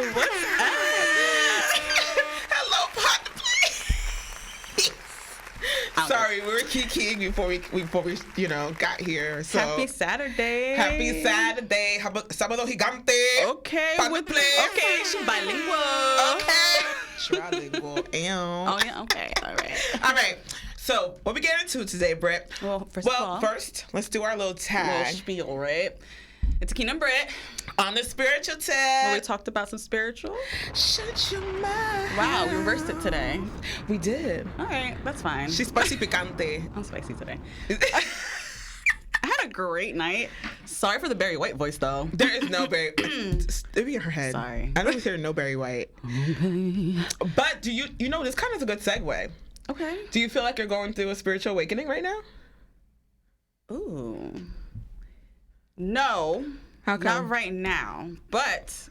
What's Hello, partner, please. Sorry, we were kikiing before we got here. So Happy Saturday. Happy Saturday. Sábado gigante. Okay. Partner, please. Okay, she's bilingual. Okay. Trilingual. Oh yeah. Okay. All right. So, what we get into today, Britt? Well, first, let's do our little tag. Little spiel, right? It's Akina and Britt on the spiritual tip. Where we talked about some spiritual. Shut your mouth. Wow, we reversed it today. We did. All right, that's fine. She's spicy picante. I'm spicy today. I had a great night. Sorry for the Barry White voice, though. There is no Barry. It be in her head. Sorry. I don't hear no Barry White. Okay. But do you this kind of is a good segue. Okay. Do you feel like you're going through a spiritual awakening right now? Ooh. No. How come? Not right now, but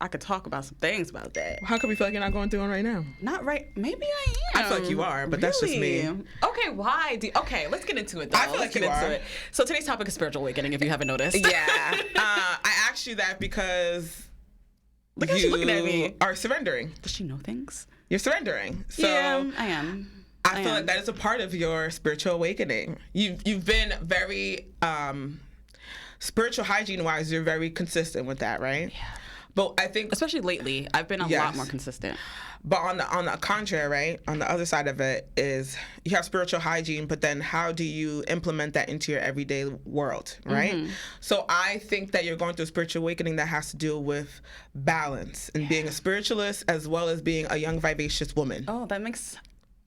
I could talk about some things about that. How come you feel like you're not going through one right now? Not right. Maybe I am. I feel like you are, but that's just me. Okay, why? Okay, let's get into it, though. I feel like you are. So today's topic is spiritual awakening, if you haven't noticed. Yeah. I asked you that because look how she's looking at me. Are surrendering. Does she know things? You're surrendering. So yeah, I am. I feel like that is a part of your spiritual awakening. You've been very spiritual hygiene wise. You're very consistent with that, right? Yeah. But I think especially lately, I've been a lot more consistent. But on the contrary, right? On the other side of it is you have spiritual hygiene, but then how do you implement that into your everyday world, right? Mm-hmm. So I think that you're going through a spiritual awakening that has to do with balance and being a spiritualist as well as being a young, vivacious woman. Oh, that makes...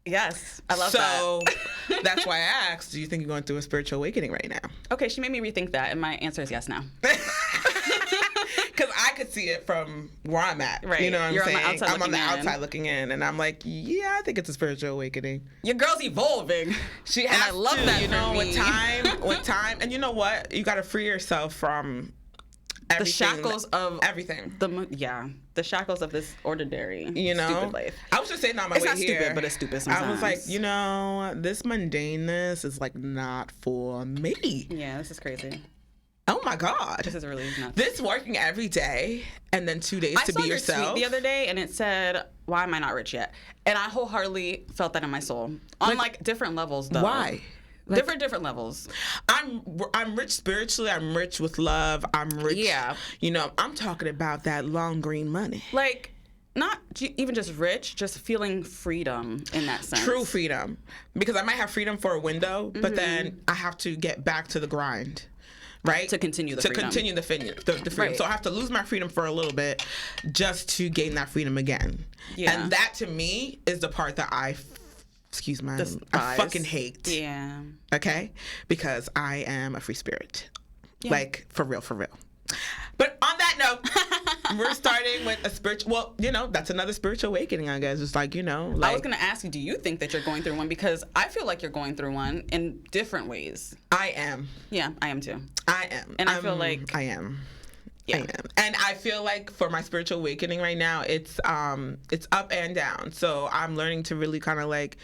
Yes, I love that. So that's why I asked, do you think you're going through a spiritual awakening right now? Okay, she made me rethink that, and my answer is yes now. Because I could see it from where I'm at. Right. You know what I'm saying? I'm on the outside outside looking in, and I'm like, yeah, I think it's a spiritual awakening. Your girl's evolving. She has and I love to, that you know, for me. with time. And you know what? You got to free yourself from everything. The shackles of everything. The shackles of this ordinary, stupid life. I was just saying that on my way here. It's not stupid, but it's stupid sometimes. I was like, this mundaneness is like not for me. Yeah, this is crazy. Oh my God. This is really nuts. This working every day and then 2 days to be yourself. I saw your tweet the other day and it said, why am I not rich yet? And I wholeheartedly felt that in my soul. On like different levels though. Why? Different levels. I'm rich spiritually. I'm rich with love. I'm rich. Yeah. I'm talking about that long green money. Like, not even just rich, just feeling freedom in that sense. True freedom. Because I might have freedom for a window, but then I have to get back to the grind. Right? To continue the freedom. The freedom. Right. So I have to lose my freedom for a little bit just to gain that freedom again. Yeah. And that to me is the part that I fucking hate. Yeah. Okay? Because I am a free spirit. Yeah. Like, for real. But on that note, we're starting with a spiritual, that's another spiritual awakening, I guess. It's like, I was going to ask you, do you think that you're going through one? Because I feel like you're going through one in different ways. I am. Yeah, I am too. I am. And I feel like... I am. Yeah. I am. And I feel like for my spiritual awakening right now, it's up and down. So I'm learning to really kind of like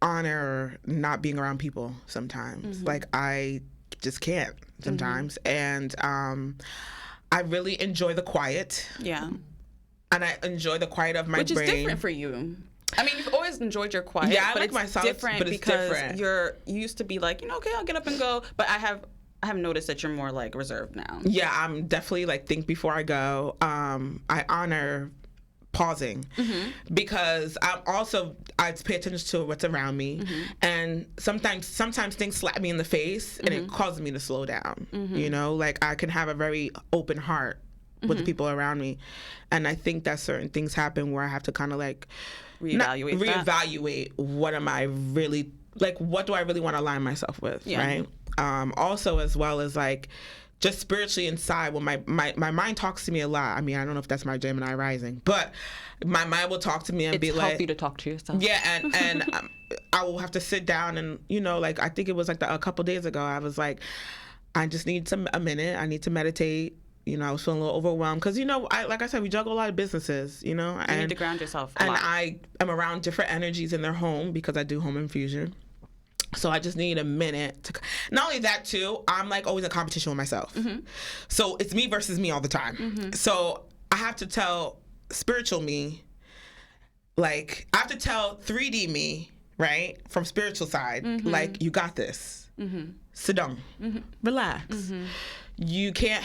honor not being around people sometimes. Mm-hmm. Like I just can't sometimes. Mm-hmm. And I really enjoy the quiet. Yeah. And I enjoy the quiet of my brain. Which is different for you. I mean, you've always enjoyed your quiet. Yeah, but I like my solitude, different but it's because different. You used to be like, okay, I'll get up and go. But I have noticed that you're more like reserved now. Yeah, I'm definitely like think before I go. I honor pausing because I pay attention to what's around me, and sometimes things slap me in the face and it causes me to slow down. Like I can have a very open heart with the people around me, and I think that certain things happen where I have to kind of like reevaluate what am I really like, what do I really want to align myself with, right? Also, as well as like just spiritually inside, when my mind talks to me a lot. I mean, I don't know if that's my Gemini rising, but my mind will talk to me and be like, it's healthy to talk to yourself. Yeah, and I will have to sit down and like I think it was like a couple days ago, I was like, I just need a minute. I need to meditate. I was feeling a little overwhelmed because, like I said, we juggle a lot of businesses, You need to ground yourself a lot. And I am around different energies in their home because I do home infusion. So I just need a minute to. Not only that, too, I'm like always in competition with myself. So it's me versus me all the time. So I have to tell spiritual me, like, I have to tell 3D me, right, from spiritual side, like, you got this. Sit down. Relax. You can't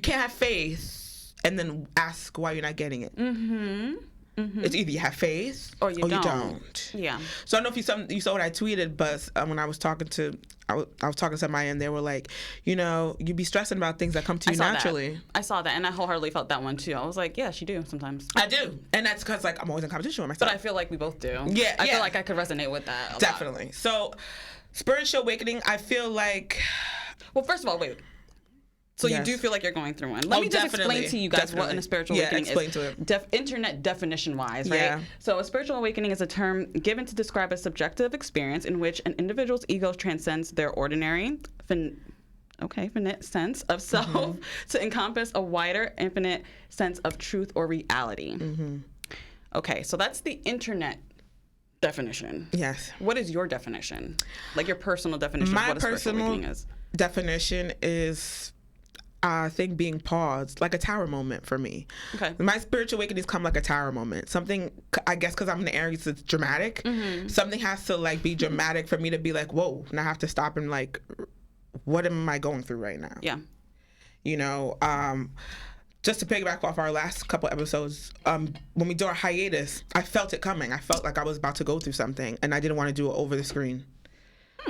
have faith and then ask why you're not getting it. It's either you have faith or you don't. Yeah. So I don't know if you saw what I tweeted, but when I was talking to somebody and they were like, you be stressing about things that come to you naturally. I saw that, and I wholeheartedly felt that one too. I was like, yes, you do sometimes. I do, and that's because like I'm always in competition with myself. But I feel like we both do. Yeah, I feel like I could resonate with that a definitely. lot. So, spiritual awakening, I feel like. Well, first of all, wait. So you do feel like you're going through one. Let me just explain to you guys what a spiritual awakening is. Explain to it. Internet definition-wise, right? Yeah. So a spiritual awakening is a term given to describe a subjective experience in which an individual's ego transcends their ordinary, finite sense of self to encompass a wider, infinite sense of truth or reality. Okay, so that's the internet definition. Yes. What is your definition? Like your personal definition of what a spiritual awakening is? Definition is, I think, being paused, like a tower moment for me. Okay. My spiritual awakenings come like a tower moment. Something, I guess, because I'm in the Aries, it's dramatic. Something has to like be dramatic for me to be like, whoa, and I have to stop and like, what am I going through right now? Yeah. Just to piggyback off our last couple episodes, when we do our hiatus, I felt it coming. I felt like I was about to go through something, and I didn't want to do it over the screen.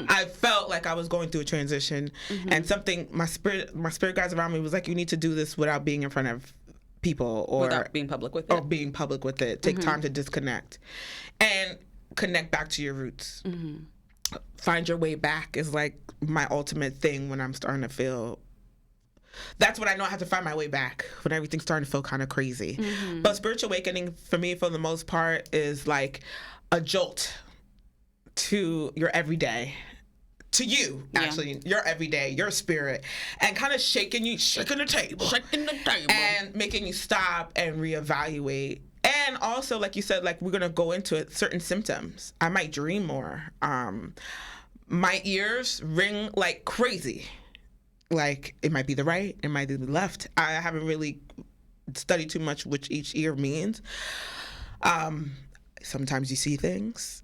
I felt like I was going through a transition, and something my spirit guides around me was like, you need to do this without being in front of people or without being public with it. Or being public with it. Take time to disconnect and connect back to your roots. Find your way back is like my ultimate thing when I'm starting to feel. That's when I know I have to find my way back, when everything's starting to feel kind of crazy. But spiritual awakening for me, for the most part, is like a jolt to your everyday, to you, actually, your everyday, your spirit, and kind of shaking the table, and making you stop and reevaluate. And also, like you said, like we're gonna go into it, certain symptoms. I might dream more. My ears ring like crazy. Like it might be the right, it might be the left. I haven't really studied too much which each ear means. Sometimes you see things.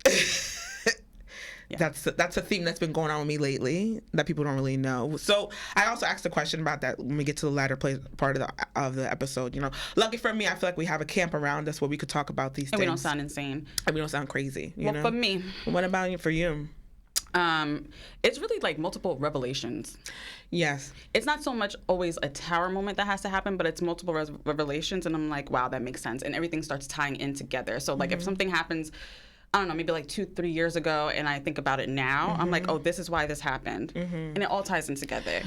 Yeah. That's a theme that's been going on with me lately that people don't really know. So I also asked a question about that when we get to the latter part of the episode. Lucky for me, I feel like we have a camp around us where we could talk about these things. And we don't sound insane. And we don't sound crazy. You know? For me. What about you? For you? It's really like multiple revelations. Yes. It's not so much always a tower moment that has to happen, but it's multiple revelations, and I'm like, wow, that makes sense, and everything starts tying in together. So like if something happens, I don't know, maybe like 2-3 years ago, and I think about it now, I'm like, oh, this is why this happened, and it all ties in together.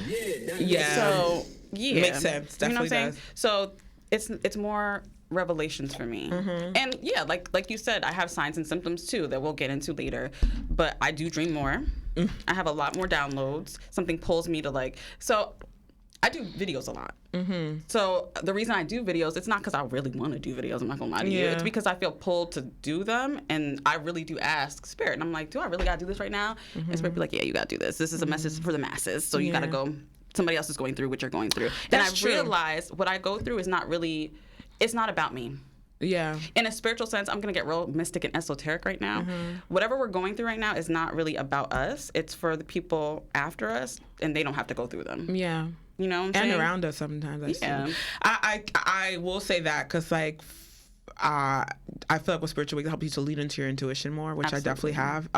Yeah. So yeah, makes sense. Definitely you know what I'm does. saying? So it's more revelations for me. And yeah, like you said, I have signs and symptoms too that we'll get into later, but I do dream more. I have a lot more downloads. Something pulls me to so I do videos a lot. So the reason I do videos, it's not because I really want to do videos, I'm not gonna lie to you. It's because I feel pulled to do them, and I really do ask Spirit, and I'm like, do I really gotta do this right now? And Spirit be like, yeah, you gotta do this. This is a message for the masses, so you gotta go. Somebody else is going through what you're going through. That's and I true. realize what I go through is not really, it's not about me. Yeah. In a spiritual sense, I'm going to get real mystic and esoteric right now. Whatever we're going through right now is not really about us. It's for the people after us, and they don't have to go through them. Yeah. You know what I'm saying? And around us sometimes. Yeah. I will say that because, I feel like with spiritual week, it helps you to lead into your intuition more, which Absolutely. I definitely have.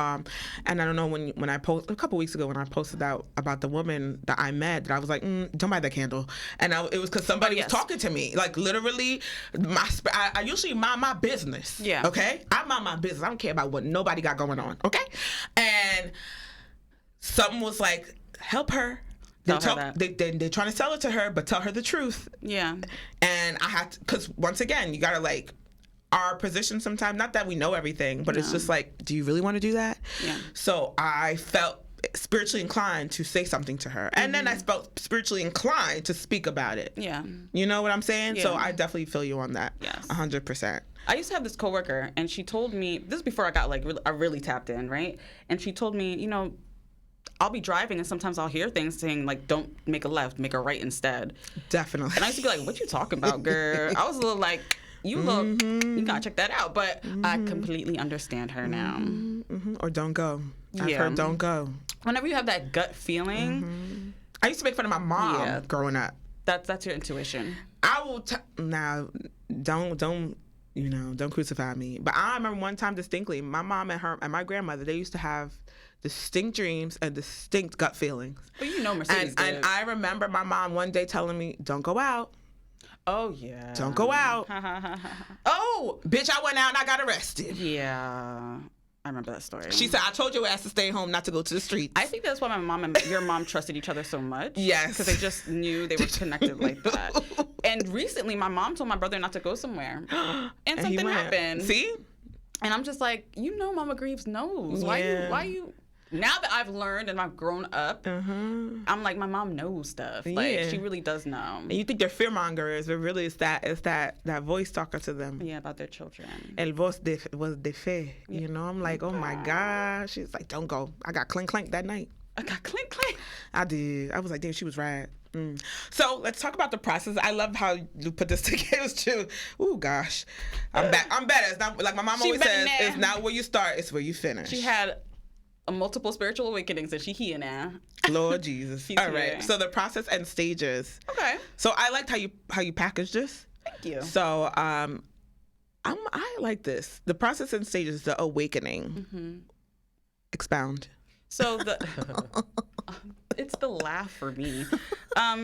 And I don't know, when I post a couple weeks ago when I posted out about the woman that I met, that I was like, don't buy that candle. And it was because somebody was talking to me, like literally. I usually mind my business. Yeah. Okay. I mind my business. I don't care about what nobody got going on. Okay. And something was like, help her. They're trying to sell it to her, but tell her the truth. Yeah. And I had to, because once again, you gotta our position sometimes, not that we know everything, but it's just like, do you really want to do that? Yeah. So I felt spiritually inclined to say something to her. And then I felt spiritually inclined to speak about it. Yeah. You know what I'm saying? Yeah. So I definitely feel you on that. Yes. 100%. I used to have this coworker, and she told me, this is before I got I really tapped in, right? And she told me, I'll be driving, and sometimes I'll hear things saying, don't make a left, make a right instead. Definitely. And I used to be like, what you talking about, girl? I was a little like, you look, you gotta check that out. But I completely understand her now. Or don't go. I've heard don't go. Whenever you have that gut feeling. I used to make fun of my mom growing up. That's your intuition. I will now don't crucify me. But I remember one time distinctly, my mom and my grandmother, they used to have distinct dreams and distinct gut feelings. But Mercedes did. And I remember my mom one day telling me, "Don't go out." Oh yeah. Don't go out. Oh, bitch! I went out and I got arrested. Yeah. I remember that story. She said, "I told your ass to stay home, not to go to the streets." I think that's why my mom and your mom trusted each other so much. Yes. Because they just knew they were connected like that. And recently, my mom told my brother not to go somewhere. And something happened. See? And I'm just like, Mama Greaves knows. Why you... Now that I've learned and I've grown up, I'm like, my mom knows stuff. Like, she really does know. And you think they're fearmongers, but really it's that voice talking to them. Yeah, about their children. El voz was de fe. You know, I'm like, oh my gosh. She's like, don't go. I got clink clank that night. I got clink clink. I did. I was like, damn, she was right. So let's talk about the process. I love how you put this together too. Oh gosh, I'm better. It's not like my mom always says. It's not where you start. It's where you finish. She had multiple spiritual awakenings, and she here now. Lord Jesus. All right. So the process and stages. Okay. So I liked how you packaged this. Thank you. So I like this. The process and stages. The awakening. Expound. So it's the laugh for me.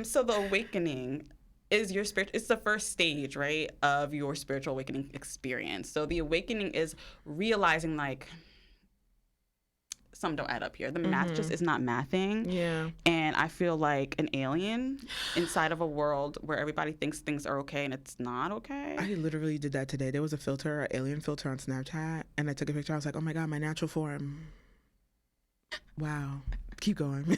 So the awakening is it's the first stage, right, of your spiritual awakening experience. So the awakening is realizing like some don't add up here. The math just is not mathing. Yeah. And I feel like an alien inside of a world where everybody thinks things are okay and it's not okay. I literally did that today. There was an alien filter on Snapchat, and I took a picture. I was like, oh my God, my natural form. Wow. Keep going.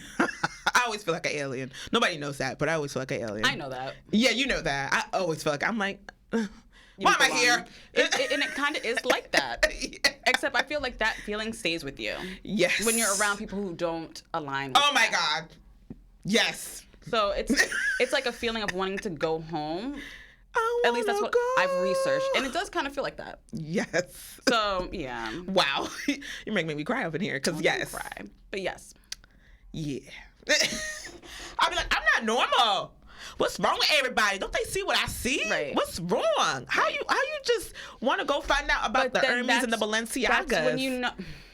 I always feel like an alien. Nobody knows that, but I always feel like an alien. I know that. Yeah, you know that. I always feel like why am I here? And it kind of is like that. Yeah. Except I feel like that feeling stays with you. Yes. When you're around people who don't align with Oh my God. Yes. So it's like a feeling of wanting to go home. At least that's what I've researched. And it does kind of feel like that. Yes. So, yeah. Wow. You're making me cry up in here. Because, yes. Cry. But, yes. Yeah. I'll be like, I'm not normal. What's wrong with everybody? Don't they see what I see? Right. What's wrong? How you just want to go find out about the Hermes and the Balenciagas? That's when you know.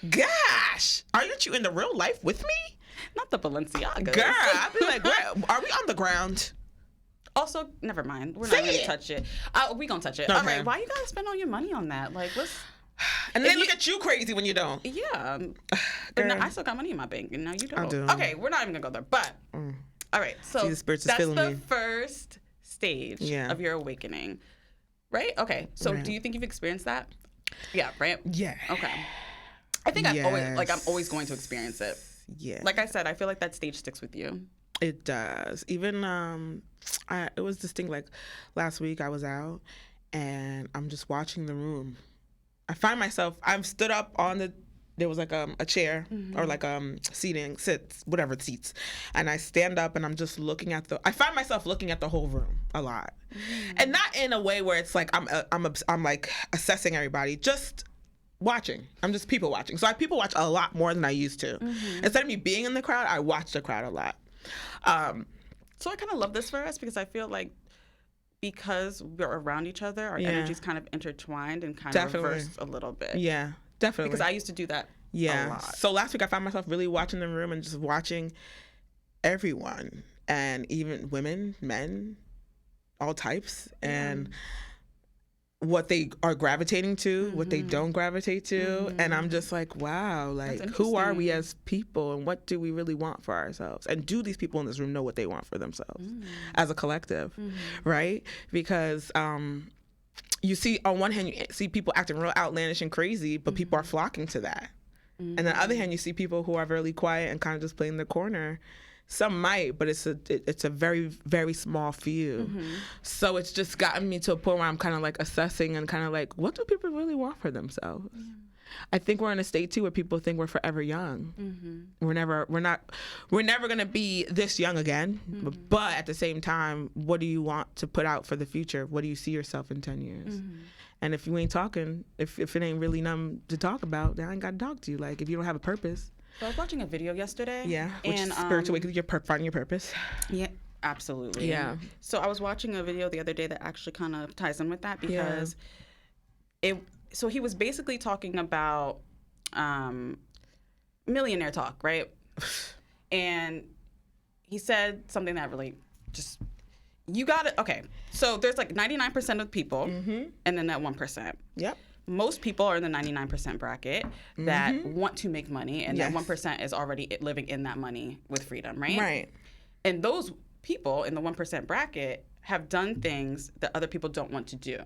Gosh. Aren't you in the real life with me? Not the Balenciagas. Girl, I'll be like, are we on the ground? Also, never mind. We're not going to touch it. We going to touch it. Okay. All right. Why you got to spend all your money on that? Like, what's... And then look at you crazy when you don't. Yeah. But no, I still got money in my bank, and now you don't. I do. Okay, we're not even going to go there. But, all right. So that's the first stage of your awakening. Right? Okay. So do you think you've experienced that? Yeah, right? Yeah. Okay. I think I'm always going to experience it. Yeah. Like I said, I feel like that stage sticks with you. It does. Even it was distinct. Like last week, I was out and I'm just watching the room. I find myself. I'm stood up on there was like a chair or like whatever seats, and I stand up and I'm just looking at I find myself looking at the whole room a lot, and not in a way where it's like I'm like assessing everybody. Just watching. I'm just people watching. So I people watch a lot more than I used to. Instead of me being in the crowd, I watch the crowd a lot. So I kind of love this for us because I feel like because we're around each other, our energy's kind of intertwined and kind of reversed a little bit. Yeah, definitely. Because I used to do that a lot. So last week I found myself really watching the room and just watching everyone, and even women, men, all types, and what they are gravitating to, what they don't gravitate to. And I'm just like, wow, like who are we as people and what do we really want for ourselves? And do these people in this room know what they want for themselves as a collective, right? Because you see, on one hand, you see people acting real outlandish and crazy, but people are flocking to that. And on the other hand, you see people who are really quiet and kind of just play in the corner. Some might, but it's a very, very small few. So it's just gotten me to a point where I'm kind of like assessing and kind of like, what do people really want for themselves? I think we're in a state too where people think we're forever young. We're never going to be this young again. But at the same time, what do you want to put out for the future? What do you see yourself in 10 years? And if you ain't talking, if it ain't really nothing to talk about, then I ain't got to talk to you. Like, if you don't have a purpose. So I was watching a video yesterday. Yeah, which is spiritual, finding your purpose. Yeah, absolutely. Yeah. So I was watching a video the other day that actually kind of ties in with that because so he was basically talking about millionaire talk, right? And he said something that really just, you got it. Okay, so there's like 99% of people and then that 1%. Yep. Most people are in the 99% bracket that want to make money, and that 1% is already living in that money with freedom, right? Right. And those people in the 1% bracket have done things that other people don't want to do.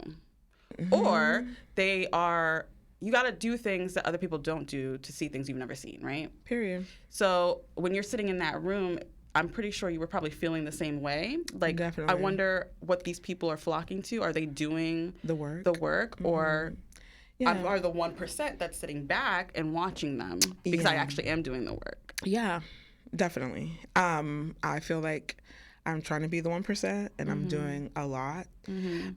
Or you got to do things that other people don't do to see things you've never seen, right? Period. So when you're sitting in that room, I'm pretty sure you were probably feeling the same way. Like, definitely. I wonder what these people are flocking to. Are they doing the work or are the 1% that's sitting back and watching them? Because I actually am doing the work. Yeah, definitely. I feel like I'm trying to be the 1%, and I'm doing a lot.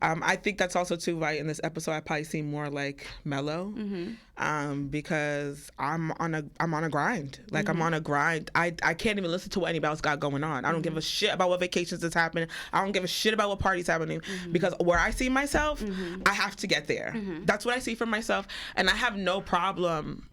I think that's also too, right, in this episode I probably seem more like mellow, because I'm on a grind. Like, I'm on a grind. I can't even listen to what anybody else got going on. I don't give a shit about what vacations is happening. I don't give a shit about what parties happening, because where I see myself, I have to get there. That's what I see for myself, and I have no problem.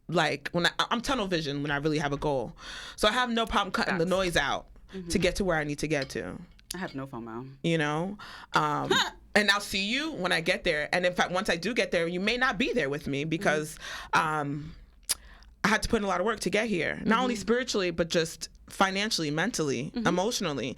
Like, when I'm tunnel vision when I really have a goal, so I have no problem cutting the noise out to get to where I need to get to. I have no FOMO. You know? And I'll see you when I get there. And in fact, once I do get there, you may not be there with me because I had to put in a lot of work to get here. Not only spiritually, but just financially, mentally, emotionally.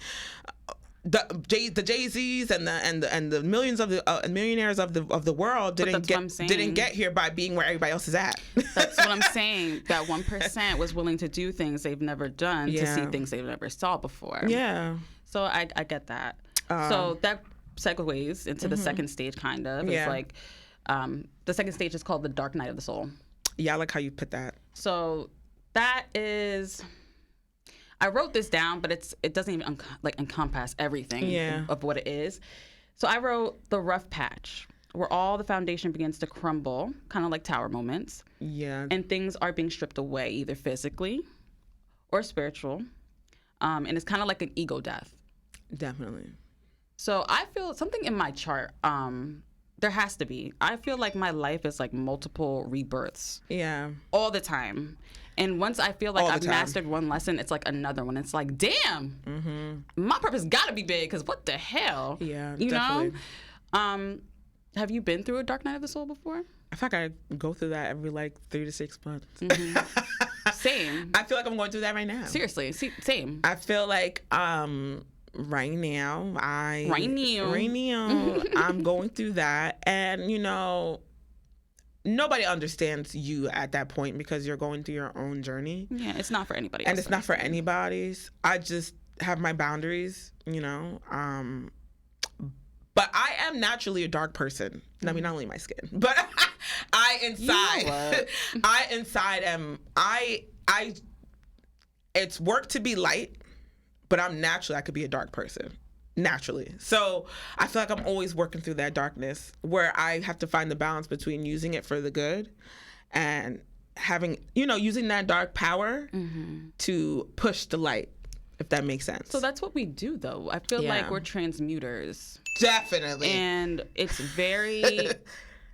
The Jay-Z's and the millions of the millionaires of the world didn't get here by being where everybody else is at. That's what I'm saying. That 1% was willing to do things they've never done to see things they've never saw before. Yeah. So I get that. So that segues into the second stage, kind of. It's like the second stage is called the dark night of the soul. Yeah, I like how you put that. So that is. I wrote this down, but it doesn't even encompass everything of what it is. So I wrote the rough patch, where all the foundation begins to crumble, kind of like tower moments. Yeah. And things are being stripped away, either physically or spiritual. And it's kind of like an ego death. Definitely. So I feel something in my chart, there has to be. I feel like my life is like multiple rebirths. Yeah. All the time. And once I feel like I've mastered one lesson, it's like another one. It's like, damn, my purpose got to be big, because what the hell? Yeah, you definitely. Know? Have you been through a dark night of the soul before? I feel like I go through that every 3 to 6 months. Same. I feel like I'm going through that right now. Seriously, same. I feel like right now I'm going through that, and nobody understands you at that point because you're going through your own journey. Yeah, it's not for anybody else. And it's not for anybody's. I just have my boundaries, but I am naturally a dark person. I mean, not only my skin, but I inside am, it's work to be light, but I could be a dark person. Naturally. So I feel like I'm always working through that darkness, where I have to find the balance between using it for the good and having, using that dark power to push the light, if that makes sense. So that's what we do, though. I feel like we're transmuters. Definitely. And it's very...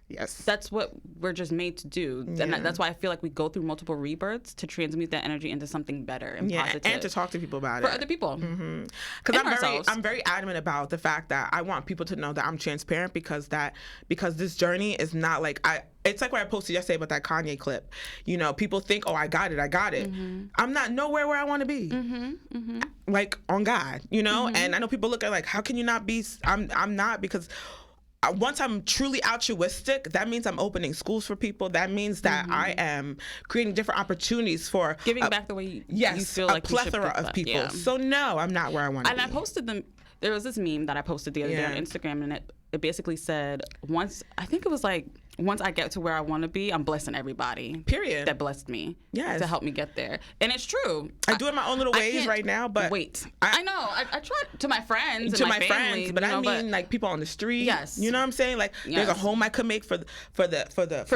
Yes. That's what we're just made to do. Yeah. And that's why I feel like we go through multiple rebirths to transmute that energy into something better and positive. And to talk to people about it. For other people. Because I'm very adamant about the fact that I want people to know that I'm transparent, because this journey is not it's like what I posted yesterday about that Kanye clip. People think, oh, I got it. I'm not nowhere where I want to be. Like, on God, and I know people look at how can you not be? I'm not, because once I'm truly altruistic, that means I'm opening schools for people. That means that I am creating different opportunities for giving back the way you feel like a plethora of people. Yeah. So no, I'm not where I want to be. And I posted them. There was this meme that I posted the other day on Instagram, and it basically said, I think it was once I get to where I want to be, I'm blessing everybody. Period. That blessed me. Yes. To help me get there. And it's true. I do it in my own little ways right now, but I know. I try to my friends and my family, friends, but I mean like people on the street. Yes. You know what I'm saying? Like there's a home I could make for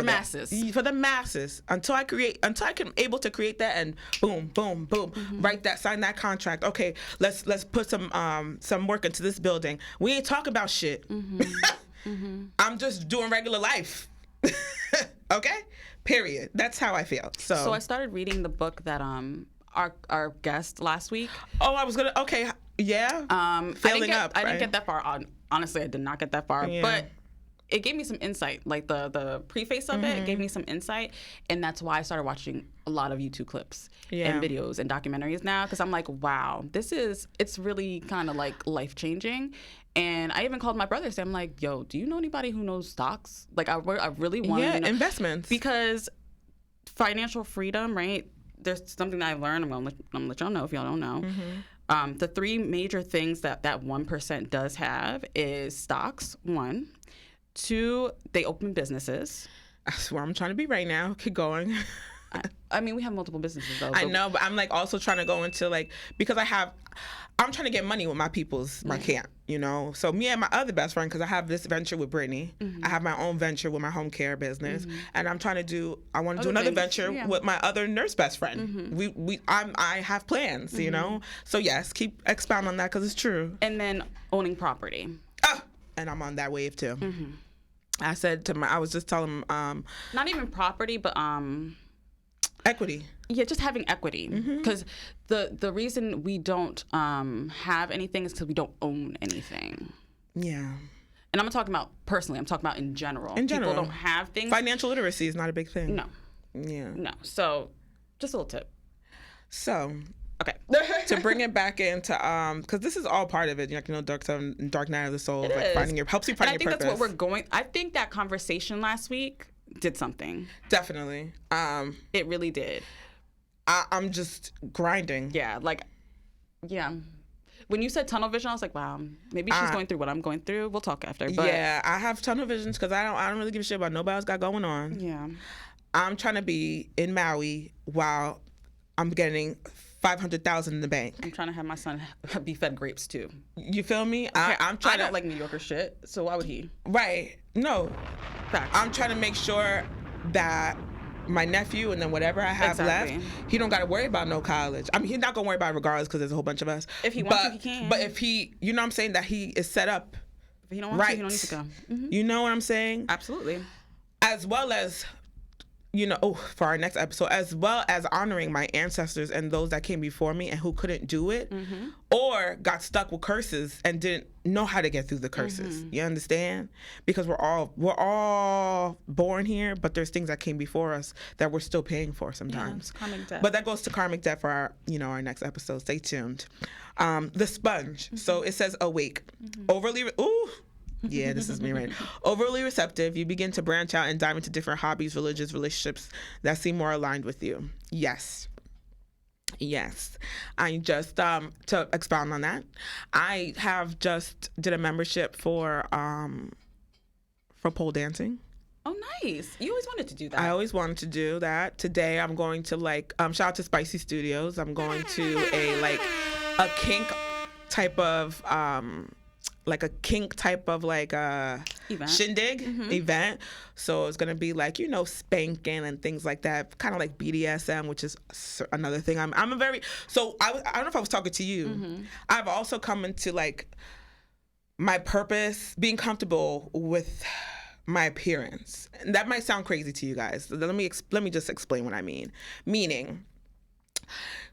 masses. For the masses. Until I can able to create that and boom, boom, boom, write that, sign that contract. Okay, let's put some work into this building. We ain't talking about shit. I'm just doing regular life. Okay? Period. That's how I feel. So I started reading the book that our guest last week. Oh, I was gonna. Okay, yeah. I didn't get that far. Honestly, I did not get that far. Yeah. But it gave me some insight. Like the preface of it gave me some insight, and that's why I started watching a lot of YouTube clips and videos and documentaries now, because I'm like, wow, it's really kind of like life changing. And I even called my brother. So I'm like, yo, do you know anybody who knows stocks? Like, I really want to know. Investments. Because financial freedom, right? There's something that I've learned. I'm gonna let y'all know if y'all don't know. The 3 major things that 1% does have is stocks, 1. 2, they open businesses. That's where I'm trying to be right now. Keep going. I mean, we have multiple businesses, though. I know, but I'm like also trying to go into like, because I'm trying to get money with my camp, you know? So me and my other best friend, because I have this venture with Brittany. I have my own venture with my home care business. And I want to do another venture with my other nurse best friend. I have plans, you know? So yes, keep expound on that because it's true. And then owning property. And I'm on that wave too. I was just telling him, not even property, but equity. Yeah, just having equity. Because the reason we don't have anything is because we don't own anything. Yeah. And I'm not talking about personally. I'm talking about in general. People don't have things. Financial literacy is not a big thing. No. Yeah. No. So, just a little tip. So, okay. To bring it back into, because this is all part of it. You know, Dark Night of the Soul, like helps you find your purpose. I think that's what we're going. I think that conversation last week did something. Definitely. It really did. I'm just grinding. Yeah, when you said tunnel vision, I was like, wow, maybe she's going through what I'm going through. We'll talk after. But yeah, I have tunnel visions because I don't really give a shit about nobody else got going on. Yeah. I'm trying to be in Maui while I'm getting $500,000 in the bank. I'm trying to have my son be fed grapes too. You feel me? Okay, I don't like New Yorker shit, so why would he? Right. No. Facts. I'm trying to make sure that my nephew and then whatever I have left, he don't got to worry about no college. I mean, he's not going to worry about it regardless because there's a whole bunch of us. If he wants to, he can. But if he, you know what I'm saying, that he is set up if he don't want to, he don't need to go. You know what I'm saying? Absolutely. As well as, you know, for our next episode, as well as honoring my ancestors and those that came before me and who couldn't do it or got stuck with curses and didn't know how to get through the curses. You understand? Because we're all born here, but there's things that came before us that we're still paying for sometimes. Karmic debt. But that goes to karmic debt for our, our next episode. Stay tuned. The sponge. So it says awake. Yeah, this is me, right? Overly receptive, you begin to branch out and dive into different hobbies, religious relationships that seem more aligned with you. Yes. I just, to expound on that, I have just did a membership for pole dancing. Oh, nice. You always wanted to do that. I always wanted to do that. Today, I'm going to shout out to Spicy Studios. I'm going to a kink type of, event. Shindig event. So it's going to be spanking and things like that, kind of like BDSM, which is another thing. I don't know if I was talking to you. I've also come into my purpose, being comfortable with my appearance. And that might sound crazy to you guys. Let me just explain what I mean. Meaning,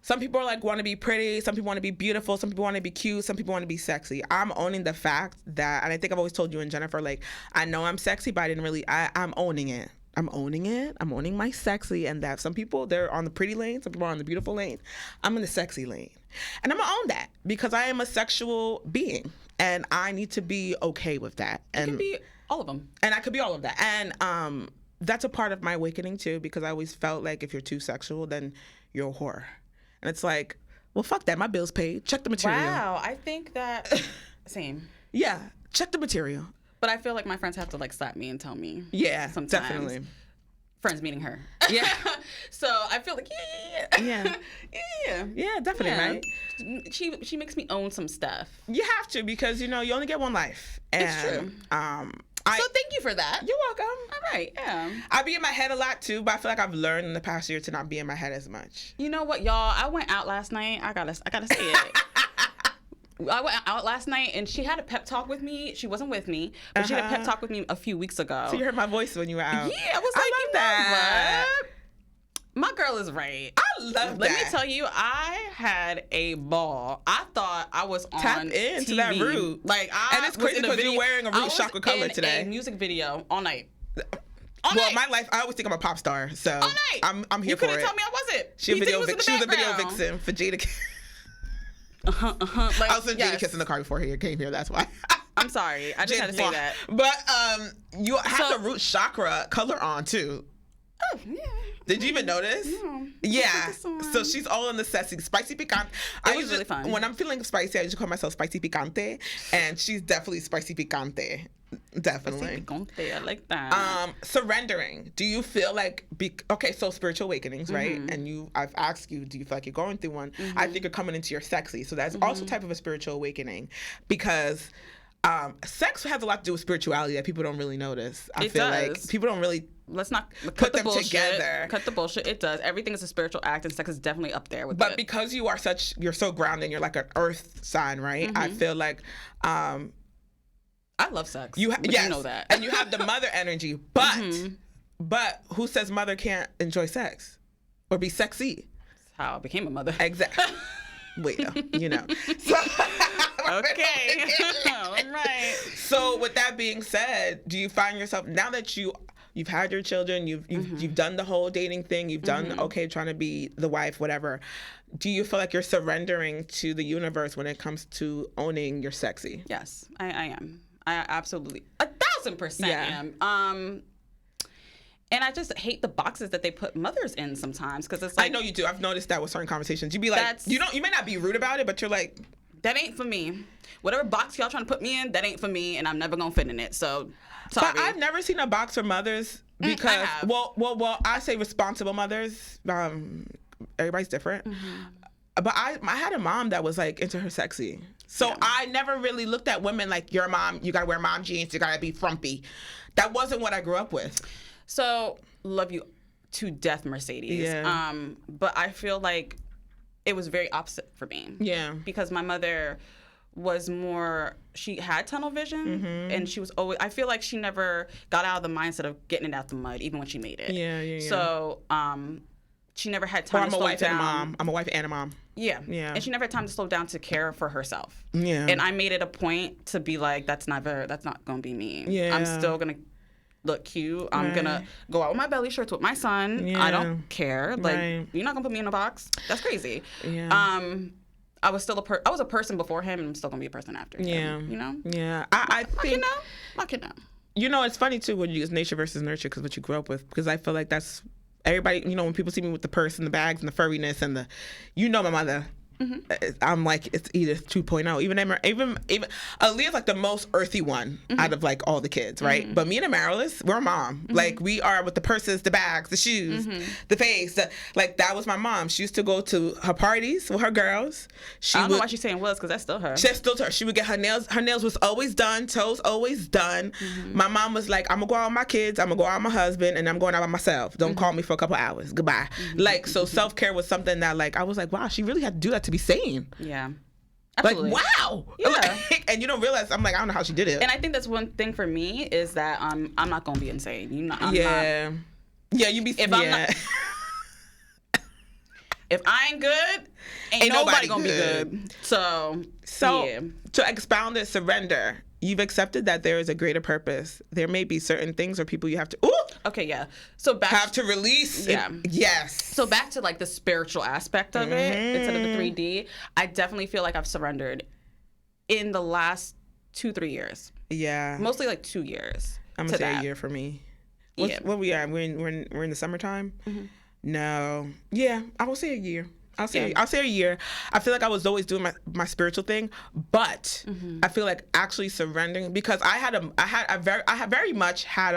some people want to be pretty, some people want to be beautiful, some people want to be cute, some people want to be sexy. I'm owning the fact that, and I think I've always told you and Jennifer, I know I'm sexy, but I'm owning it. I'm owning it. I'm owning my sexy, and that some people, they're on the pretty lane, some people are on the beautiful lane. I'm in the sexy lane. And I'm going to own that because I am a sexual being, and I need to be okay with that. And you can be all of them. And I could be all of that. And that's a part of my awakening, too, because I always felt like if you're too sexual, then you're a whore. And it's well, fuck that. My bill's paid. Check the material. Wow. I think that... Same. Yeah. Check the material. But I feel like my friends have to like slap me and tell me. Yeah, sometimes. definitely. Friends meeting her. Yeah. So I feel like Yeah. Yeah, definitely, right? She makes me own some stuff. You have to, because you only get one life. And, It's true. So thank you for that. You're welcome. All right, yeah. I be in my head a lot too, but I feel like I've learned in the past year to not be in my head as much. You know what, y'all? I went out last night. I gotta say it. I went out last night and she had a pep talk with me. She wasn't with me, but she had a pep talk with me a few weeks ago. So you heard my voice when you were out. Yeah, I was like, I love that. What? My girl is right. I love that. Let me tell you, I had a ball. I thought I was on Tap into TV. that root. Like, and it's crazy because you're wearing a root chakra color today. A music video all night. My life, I always think I'm a pop star, so all night. I'm here for it. You couldn't tell me I wasn't. She was a video vixen for Jada. Like, I was with Jada kissing the car before he came here. That's why. I'm sorry. I just had to say that. But you have the root chakra color on too. Oh yeah. Did you even notice? No. Yeah. So she's all in the sassy, spicy picante. It was really fun. When I'm feeling spicy, I usually call myself spicy picante, and she's definitely spicy picante. Definitely. Spicy picante. I like that. Surrendering. Do you feel like so spiritual awakenings, right? And I've asked you, do you feel like you're going through one? I think you're coming into your sexy. So that's also type of a spiritual awakening, because sex has a lot to do with spirituality that people don't really notice. I feel like people don't really. Let's not put them bullshit. together. Cut the bullshit. It does. Everything is a spiritual act, and sex is definitely up there with it. But because you're so grounded, you're like an earth sign, right? I feel like I love sex. Yes, you know that. And you have the mother energy, but who says mother can't enjoy sex or be sexy? That's how I became a mother. Exactly. So, okay. All right. So with that being said, do you find yourself, now that you've had your children, you've done the whole dating thing, you've done trying to be the wife, whatever, do you feel like you're surrendering to the universe when it comes to owning your sexy? Yes, I am. I absolutely 1,000% am. And I just hate the boxes that they put mothers in sometimes, because it's like, I know you do. I've noticed that with certain conversations. You'd be like, you may not be rude about it, but you're like, that ain't for me. Whatever box y'all trying to put me in, that ain't for me, and I'm never gonna fit in it. So, sorry. But I've never seen a box for mothers because, I say responsible mothers. Everybody's different. But I had a mom that was like into her sexy. So I never really looked at women like, your mom, you gotta wear mom jeans, you gotta be frumpy. That wasn't what I grew up with. So, love you to death, Mercedes. Yeah. But I feel like it was very opposite for me. Yeah. Because my mother was more, she had tunnel vision, and she was always, I feel like she never got out of the mindset of getting it out the mud, even when she made it. Yeah. So, she never had time to slow down. I'm a wife and a mom. Yeah. And she never had time to slow down to care for herself. Yeah. And I made it a point to be like, that's not going to be me. Yeah. I'm still going to look cute. I'm going to go out with my belly shirts with my son. Yeah. I don't care. Like, you're not going to put me in a box. That's crazy. Yeah. I was still I was a person before him, and I'm still going to be a person after him. You know? Yeah. I think... I can know. You know, it's funny, too, when you use nature versus nurture, because what you grew up with. Because I feel like that's... Everybody, when people see me with the purse and the bags and the furriness and my mother, I'm like, it's Edith 2.0. Even Aaliyah's like the most earthy one out of like all the kids, right? But me and Amaryllis, we're a mom. Like we are with the purses, the bags, the shoes, the face. Like that was my mom. She used to go to her parties with her girls. I don't know why she's saying was, because that's still her. That's still her. She would get her nails. Her nails was always done. Toes always done. My mom was like, I'm gonna go out with my kids. I'm gonna go out with my husband, and I'm going out by myself. Don't call me for a couple hours. Goodbye. Like so, self care was something that like I was like, wow, she really had to do that to be sane. Yeah. Absolutely. Like, wow. Yeah. Like, and you don't realize, I'm like, I don't know how she did it. And I think that's one thing for me is that I'm not going to be insane. Yeah, you be... I'm not... If I ain't good, ain't nobody going to be good. So yeah. To expound it, surrender. You've accepted that there is a greater purpose. There may be certain things or people you have to... Ooh! Okay, yeah. So back... Have to release. Yeah. Yes. So back to like the spiritual aspect of it, instead of the 3D, I definitely feel like I've surrendered in the last 2-3 years. Yeah. Mostly like 2 years. I'm going to say a year for me. What we are? We're in the summertime? No. Yeah, I will say a year. I'll say a year. I feel like I was always doing my spiritual thing, but I feel like actually surrendering, because I very much had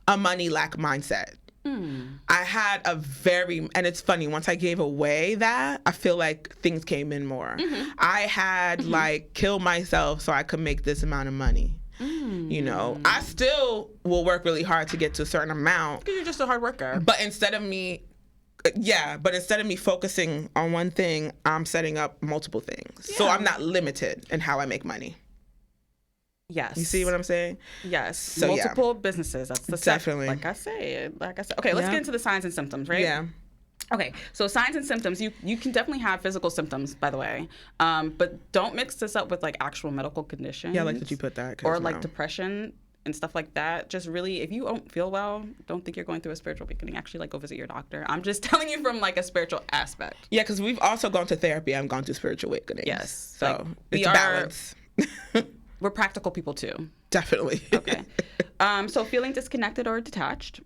a money lack mindset. I had and it's funny, once I gave away that, I feel like things came in more. I had like killed myself so I could make this amount of money. You know, I still will work really hard to get to a certain amount. Because you're just a hard worker. But instead of me focusing on one thing, I'm setting up multiple things. Yeah. So I'm not limited in how I make money. Yes. You see what I'm saying? Yes. So, multiple businesses. That's the definitely. Like I said. Okay, let's get into the signs and symptoms, right? Yeah. Okay, so signs and symptoms. You can definitely have physical symptoms, by the way, but don't mix this up with like actual medical conditions. Yeah, I like that you put that. Or like depression and stuff like that. Just really, if you don't feel well, don't think you're going through a spiritual awakening. Actually, like, go visit your doctor. I'm just telling you from like a spiritual aspect. Yeah, because we've also gone to therapy. I've gone to spiritual awakenings. Yes. So it's a balance. We're practical people too. Definitely. Okay. So feeling disconnected or detached,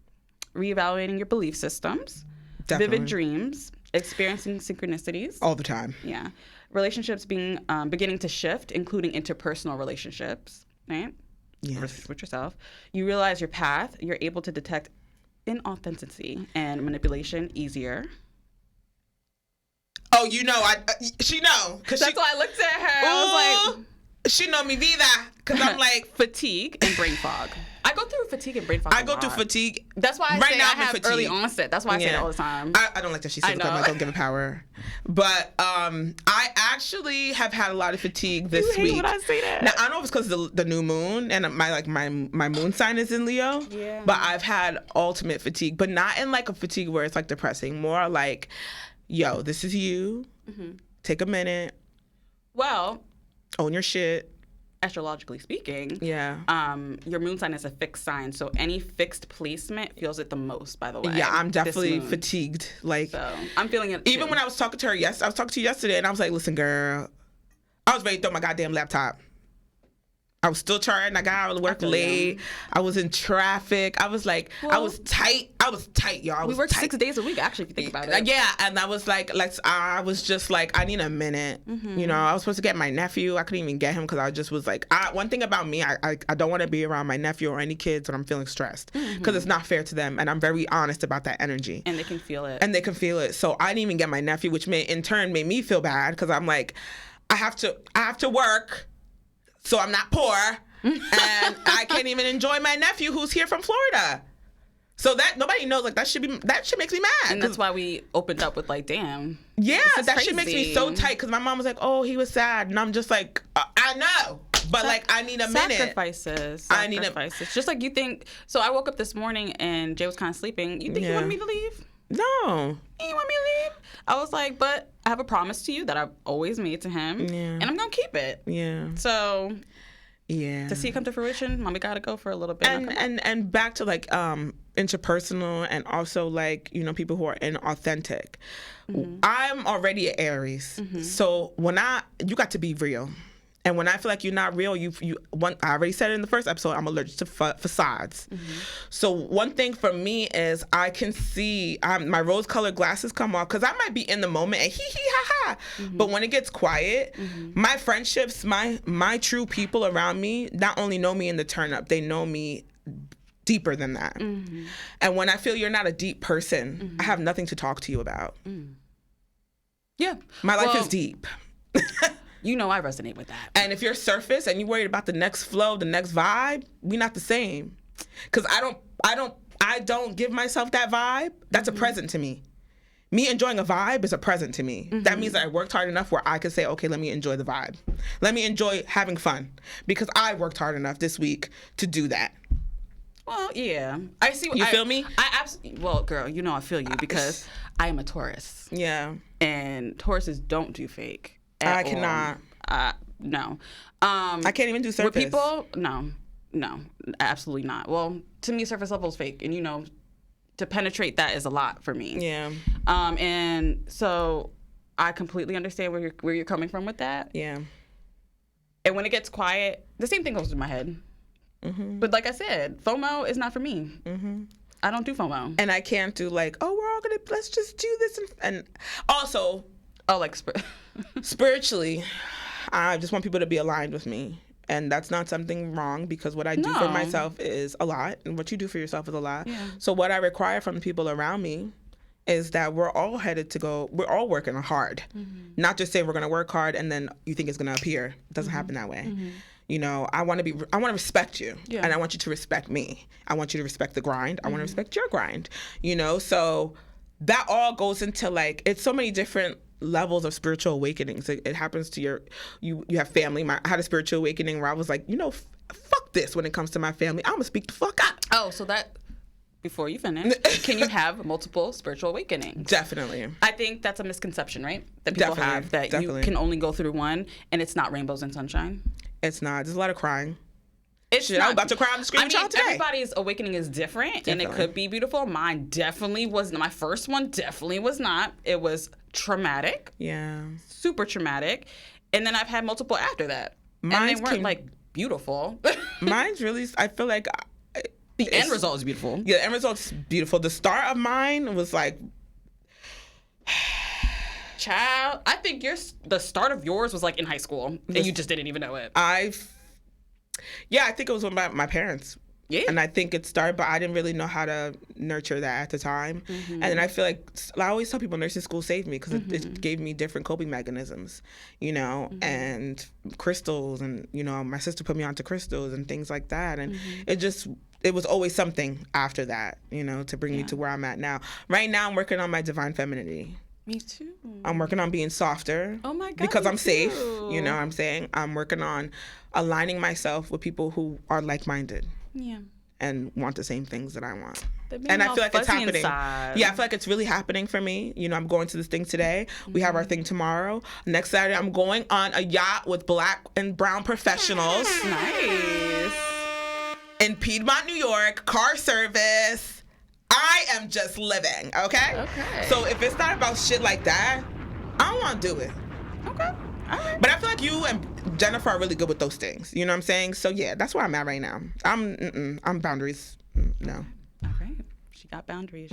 reevaluating your belief systems, Definitely. vivid dreams, experiencing synchronicities. All the time. Yeah. Relationships beginning to shift, including interpersonal relationships, right? Yes. With yourself. You realize your path. You're able to detect inauthenticity and manipulation easier. Oh, you know, she know. That's why I looked at her. I was like, she know me vida, because I'm like fatigue and brain fog. I go through fatigue and brain fog. I go through fatigue. That's why I say I have early onset. That's why I say it all the time. I don't like that she says I don't give it power. But I actually have had a lot of fatigue this week. When I say that. Now I don't know if it's because of the new moon and my moon sign is in Leo. Yeah. But I've had ultimate fatigue, but not in like a fatigue where it's like depressing. More like, yo, this is you. Take a minute. Well, own your shit. Astrologically speaking, yeah. Your moon sign is a fixed sign, so any fixed placement feels it the most. By the way, yeah, I'm definitely fatigued. Like, so I'm feeling it. Even too. when I was talking to her, I was talking to you yesterday, and I was like, "Listen, girl, I was ready to throw my goddamn laptop. I was still charting. I got out of work late. I was in traffic. I was like, I was tight. Y'all. We work 6 days a week, actually, if you think about it. Yeah, and I was like, I was just like, I need a minute. You know, I was supposed to get my nephew. I couldn't even get him because I just was like, one thing about me, I don't want to be around my nephew or any kids when I'm feeling stressed because it's not fair to them, and I'm very honest about that energy. And they can feel it. So I didn't even get my nephew, which in turn made me feel bad because I'm like, I have to work. So I'm not poor, and I can't even enjoy my nephew who's here from Florida. So that nobody knows, like that shit makes me mad. And that's why we opened up with like, damn. Yeah, that shit makes me so tight because my mom was like, oh, he was sad, and I'm just like, I know, but like I need a minute. Sacrifices. Just like you think. So I woke up this morning and Jay was kind of sleeping. You think he wanted me to leave? No. You want me to leave? I was like, but I have a promise to you that I've always made to him, and I'm gonna keep it. Yeah. So, to see it come to fruition, mommy gotta go for a little bit. And back to like interpersonal and also like, you know, people who are inauthentic. I'm already an Aries, so when you got to be real. And when I feel like you're not real, I already said it in the first episode, I'm allergic to facades. So one thing for me is I can see my rose-colored glasses come off because I might be in the moment and ha. But when it gets quiet, my friendships, my true people around me not only know me in the turn-up, they know me deeper than that. And when I feel you're not a deep person, I have nothing to talk to you about. Yeah. My life is deep. You know I resonate with that. And if you're surface and you're worried about the next flow, the next vibe, we're not the same. Because I don't give myself that vibe. That's a present to me. Me enjoying a vibe is a present to me. That means that I worked hard enough where I could say, okay, let me enjoy the vibe. Let me enjoy having fun. Because I worked hard enough this week to do that. Well, yeah. I see. You feel me? Well, girl, you know I feel you because I am a Taurus. Yeah. And Tauruses don't do fake. I cannot. No. I can't even do surface. With people, no, absolutely not. Well, to me, surface level is fake, and you know, to penetrate that is a lot for me. Yeah. And so I completely understand where you're coming from with that. Yeah. And when it gets quiet, the same thing goes through my head. But like I said, FOMO is not for me. I don't do FOMO. And I can't do like, oh, let's just do this. And also, spiritually, I just want people to be aligned with me. And that's not something wrong, because what I do for myself is a lot, and what you do for yourself is a lot. Yeah. So what I require from the people around me is that we're all we're all working hard. Not just saying we're going to work hard and then you think it's going to appear. It doesn't happen that way. You know, I want to respect you, and I want you to respect me. I want you to respect the grind. I want to respect your grind, you know? So that all goes into like, it's so many different levels of spiritual awakenings. It happens to you have family. I had a spiritual awakening where I was like, you know, fuck this when it comes to my family. I'm going to speak the fuck up. Oh, so that, before you finish, can you have multiple spiritual awakenings? Definitely. I think that's a misconception, right? That people have, that you can only go through one, and it's not rainbows and sunshine. It's not. There's a lot of crying. Shit, I'm about to cry on the screen today. Everybody's awakening is different, and it could be beautiful. Mine definitely was. My first one definitely was not. It was traumatic. Yeah. Super traumatic. And then I've had multiple after that. And they weren't like beautiful. Mine's really, I feel like the end result is beautiful. Yeah, the end result's beautiful. The start of mine was like, child, I think the start of yours was like in high school, and you just didn't even know it. I think it was with my parents. Yeah. And I think it started, but I didn't really know how to nurture that at the time. And then I feel like, I always tell people nursing school saved me, because it gave me different coping mechanisms, you know, and crystals, and, you know, my sister put me onto crystals and things like that. And it was always something after that, you know, to bring me to where I'm at now. Right now, I'm working on my divine femininity. Me too. I'm working on being softer. Oh my God. Because I'm safe. You know what I'm saying? I'm working on aligning myself with people who are like-minded. Yeah. And want the same things that I want. And I feel like it's happening. Inside. Yeah, I feel like it's really happening for me. You know, I'm going to this thing today. We have our thing tomorrow. Next Saturday, I'm going on a yacht with black and brown professionals. Nice. In Piedmont, New York, car service. I am just living, okay? So if it's not about shit like that, I don't want to do it. Okay. All right. But I feel like you and Jennifer are really good with those things. You know what I'm saying? So yeah, that's where I'm at right now. I'm boundaries. No. All right. She got boundaries.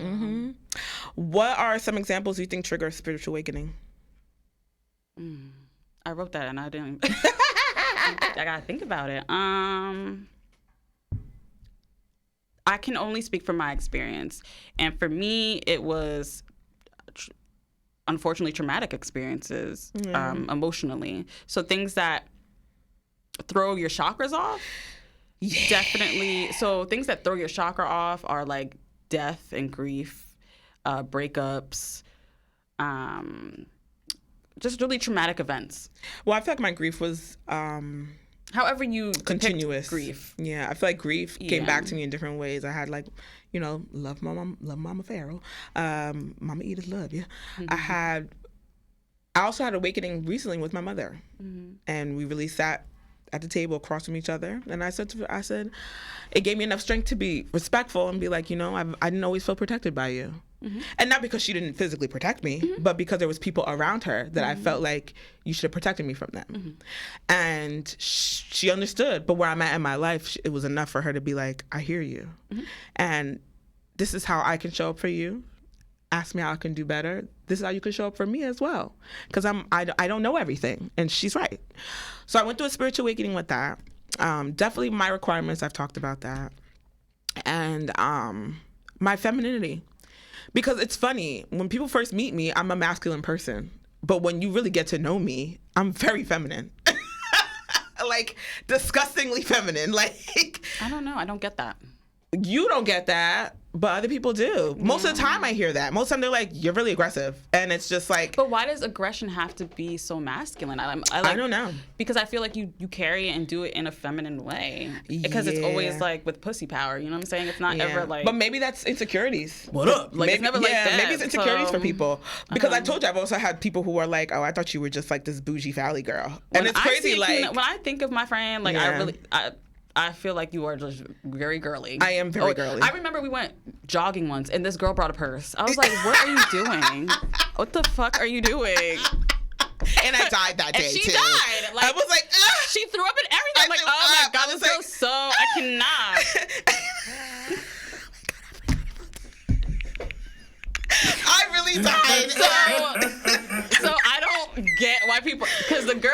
What are some examples you think trigger spiritual awakening? I wrote that and I didn't. I gotta think about it. I can only speak from my experience, and for me, it was unfortunately traumatic experiences, emotionally. So things that throw your chakras off, definitely. So things that throw your chakra off are like death and grief, breakups, just really traumatic events. Well, I feel like my grief was however you continuous grief. Yeah, I feel like grief came back to me in different ways. I had like, you know, love Mama Pharaoh, Mama Edith, love you. I also had awakening recently with my mother, and we really sat at the table across from each other, and I said it gave me enough strength to be respectful and be like, you know, I didn't always feel protected by you. And not because she didn't physically protect me, but because there was people around her that I felt like you should have protected me from them. And she understood, but where I'm at in my life, it was enough for her to be like, I hear you. And this is how I can show up for you. Ask me how I can do better. This is how you can show up for me as well. Because I don't know everything, and she's right. So I went through a spiritual awakening with that. Definitely my requirements, I've talked about that. And my femininity. Because it's funny, when people first meet me, I'm a masculine person. But when you really get to know me, I'm very feminine. Like, disgustingly feminine. Like, I don't know. I don't get that. You don't get that, but other people do. Most of the time I hear that. Most of the time they're like, you're really aggressive. And it's just like... But why does aggression have to be so masculine? I don't know. Because I feel like you carry it and do it in a feminine way. Because it's always like with pussy power, you know what I'm saying? It's not ever like... But maybe that's insecurities. What up? Like, it's never like that. Maybe it's insecurities for people. Because I told you, I've also had people who are like, oh, I thought you were just like this bougie valley girl. And it's crazy, when I think of my friend, like, I feel like you are just very girly. I am very girly. I remember we went jogging once, and this girl brought a purse. I was like, what are you doing? What the fuck are you doing? And I died that day, and she too. died. Like, I was like, ugh. She threw up and everything. I'm like, oh my God, this girl's so... I cannot.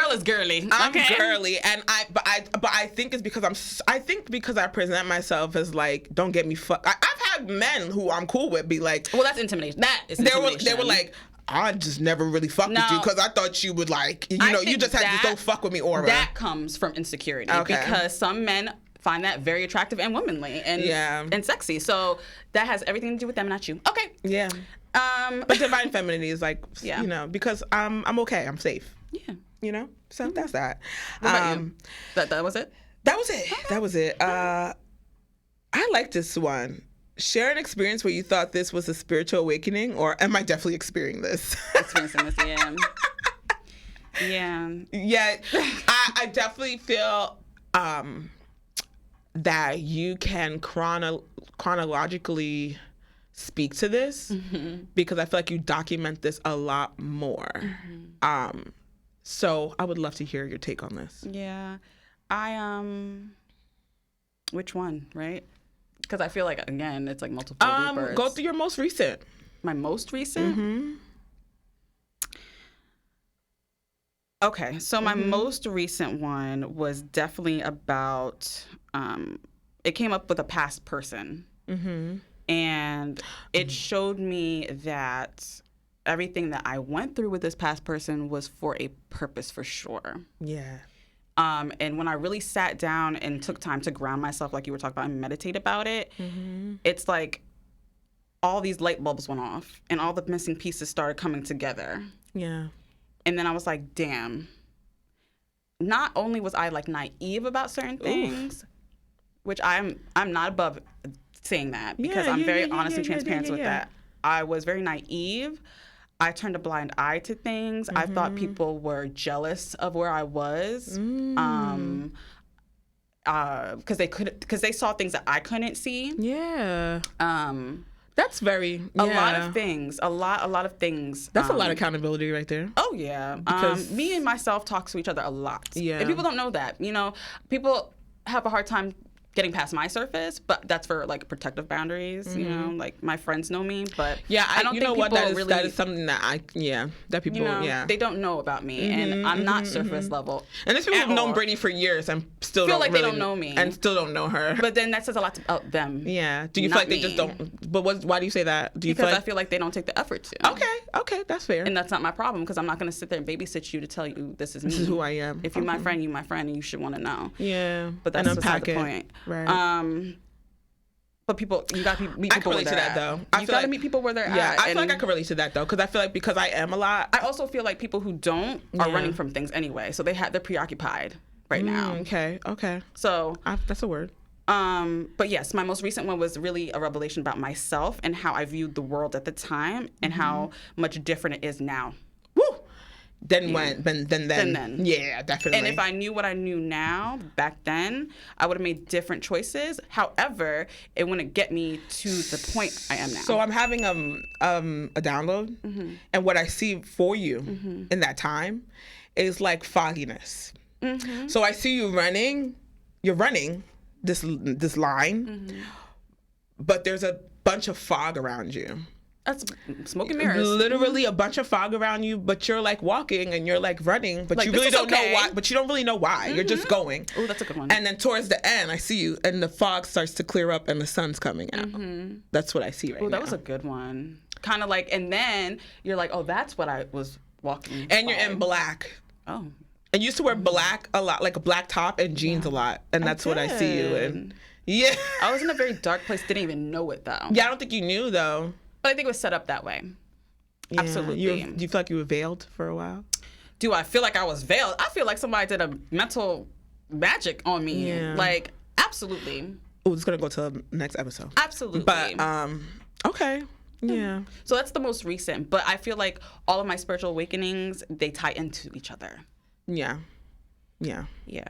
girl is girly. I'm okay? girly, and I think it's because I think because I present myself as like, don't get me fucked. I've had men who I'm cool with be like, well, that's intimidation. That is intimidation. They were like, I just never really fucked with you because I thought you would like, you just had this don't fuck with me aura. That comes from insecurity because some men find that very attractive and womanly and sexy. So that has everything to do with them, not you. Okay. Yeah. But divine femininity is like, because I'm okay. I'm safe. Yeah. So that's that. What about you? That was it? That was it. Okay. That was it. I like this one. Share an experience where you thought this was a spiritual awakening, or am I definitely experiencing this? Experiencing this, yeah. Yeah. Yeah. I definitely feel that you can chronologically speak to this because I feel like you document this a lot more. So I would love to hear your take on this. Yeah. Which one, right? Because I feel like, again, it's like multiple rebirths. Go through your most recent. My most recent? Okay, so my most recent one was definitely about, it came up with a past person. And it showed me that everything that I went through with this past person was for a purpose for sure. Yeah. And when I really sat down and took time to ground myself, like you were talking about, and meditate about it, it's like all these light bulbs went off and all the missing pieces started coming together. Yeah. And then I was like, damn. Not only was I like naive about certain things, which I'm not above saying that because I'm very honest and transparent with that. I was very naive. I turned a blind eye to things. I thought people were jealous of where I was, because they saw things that I couldn't see. Yeah. That's very a lot of things. A lot of things. That's a lot of accountability right there. Oh yeah. Because me and myself talk to each other a lot. Yeah. And people don't know that. People have a hard time getting past my surface, but that's for like protective boundaries. Like my friends know me, but I don't think people really. That is something that that people they don't know about me, and I'm not surface level. And there's people who've known Brittany for years and still feel don't like really, they don't know me and still don't know her. But then that says a lot about them. Yeah. Do you feel like they just don't? But why do you say that? Because I feel like they don't take the effort to. Okay, that's fair. And that's not my problem because I'm not going to sit there and babysit you to tell you this is me. This is who I am. If you're my friend, you're my friend, and you should want to know. Yeah. But that's beside the point. Right. But people, you got to meet people where they're at. Though. You got to meet people where they're at. Yeah, I feel like I can relate to that though, because I feel like because I am a lot. I also feel like people who don't are running from things anyway, so they're preoccupied right now. Okay. So that's a word. But yes, my most recent one was really a revelation about myself and how I viewed the world at the time and how much different it is now. Woo! Then. Yeah, definitely. And if I knew what I knew now back then, I would have made different choices. However, it wouldn't get me to the point I am now. So I'm having a download, and what I see for you in that time is like fogginess. So I see you running. You're running this line, but there's a bunch of fog around you. That's smoke and mirrors. Literally a bunch of fog around you, but you're like walking and you're like running, but like, you really don't know why. But you don't really know why. You're just going. Oh, that's a good one. And then towards the end, I see you, and the fog starts to clear up, and the sun's coming out. That's what I see right now. Oh, that was a good one. Kind of like, and then you're like, oh, that's what I was walking. And you're in black. Oh. I used to wear black a lot, like a black top and jeans a lot, and that's what I see you in. Yeah. I was in a very dark place. Didn't even know it though. Yeah, I don't think you knew though. But I think it was set up that way. Yeah. Absolutely. Do you feel like you were veiled for a while? Do I feel like I was veiled? I feel like somebody did a mental magic on me. Yeah. Like, absolutely. Oh, it's going to go to the next episode. Absolutely. But, okay. Yeah. So that's the most recent. But I feel like all of my spiritual awakenings, they tie into each other. Yeah. Yeah. Yeah.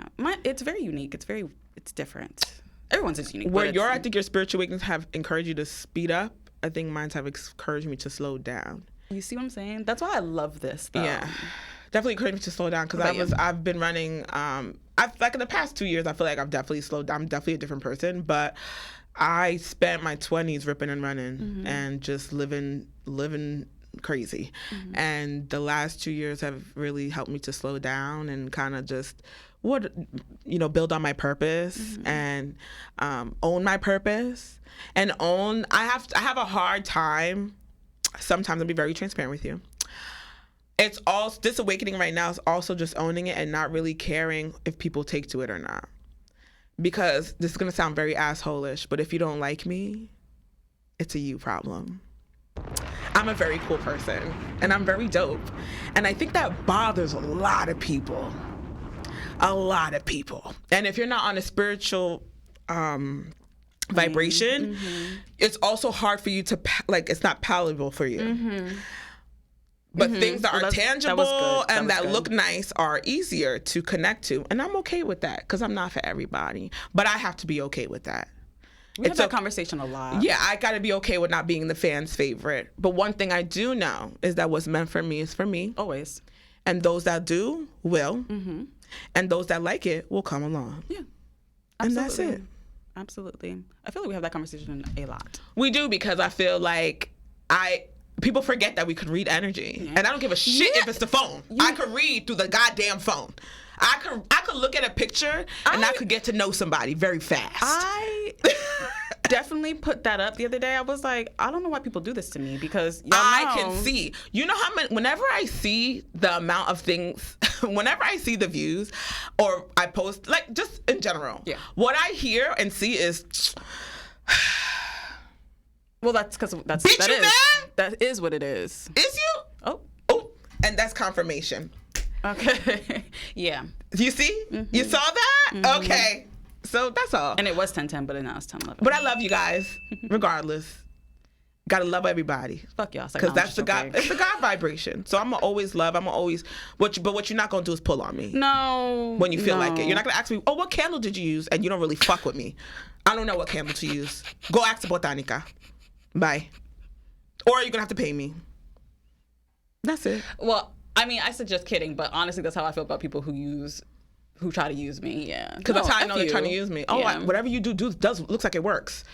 It's very unique. It's different. Everyone's is unique. I think your spiritual awakenings have encouraged you to speed up. I think mine have encouraged me to slow down. You see what I'm saying? That's why I love this, though. Yeah, definitely encouraged me to slow down because I've been running. Like in the past 2 years, I feel like I've definitely slowed down. I'm definitely a different person, but I spent my 20s ripping and running and just living crazy. And the last 2 years have really helped me to slow down and kind of just build on my purpose and own my purpose and own. I have a hard time sometimes. I'll be very transparent with you. It's all this awakening right now is also just owning it and not really caring if people take to it or not. Because this is gonna sound very asshole-ish, but if you don't like me, it's a you problem. I'm a very cool person and I'm very dope. And I think that bothers a lot of people. A lot of people. And if you're not on a spiritual vibration, it's also hard for you to, it's not palatable for you. But things that are tangible and that look nice are easier to connect to. And I'm okay with that because I'm not for everybody. But I have to be okay with that. We have that conversation a lot. Yeah, I got to be okay with not being the fan's favorite. But one thing I do know is that what's meant for me is for me. Always. And those that do will. And those that like it will come along. Yeah. Absolutely. And that's it. Absolutely. I feel like we have that conversation a lot. We do, because I feel like people forget that we could read energy. And I don't give a shit if it's the phone. I could read through the goddamn phone. I could look at a picture and I could get to know somebody very fast. I definitely put that up the other day. I was like, I don't know why people do this to me, because I can see. You know how many, whenever I see the amount of things, whenever I see the views or I post, like just in general, what I hear and see is well, that's because that is what it is. Is you? Oh, and that's confirmation. Okay. Yeah. You see? You saw that? Okay. So that's all. And it was 10:10, but now it's 10:11. But I love you guys, regardless. Gotta love everybody. Fuck y'all. Because that's the God. It's the God vibration. So I'm gonna always love. I'm gonna always. But what you're not gonna do is pull on me. No. When you feel like it, you're not gonna ask me, "Oh, what candle did you use?" And you don't really fuck with me. I don't know what candle to use. Go ask the botanica. Bye. Or you're gonna have to pay me. That's it. Well, I mean, I said just kidding, but honestly, that's how I feel about people who try to use me. Yeah. Because that's how I know they're trying to use me. Oh, yeah. Whatever you do looks like it works.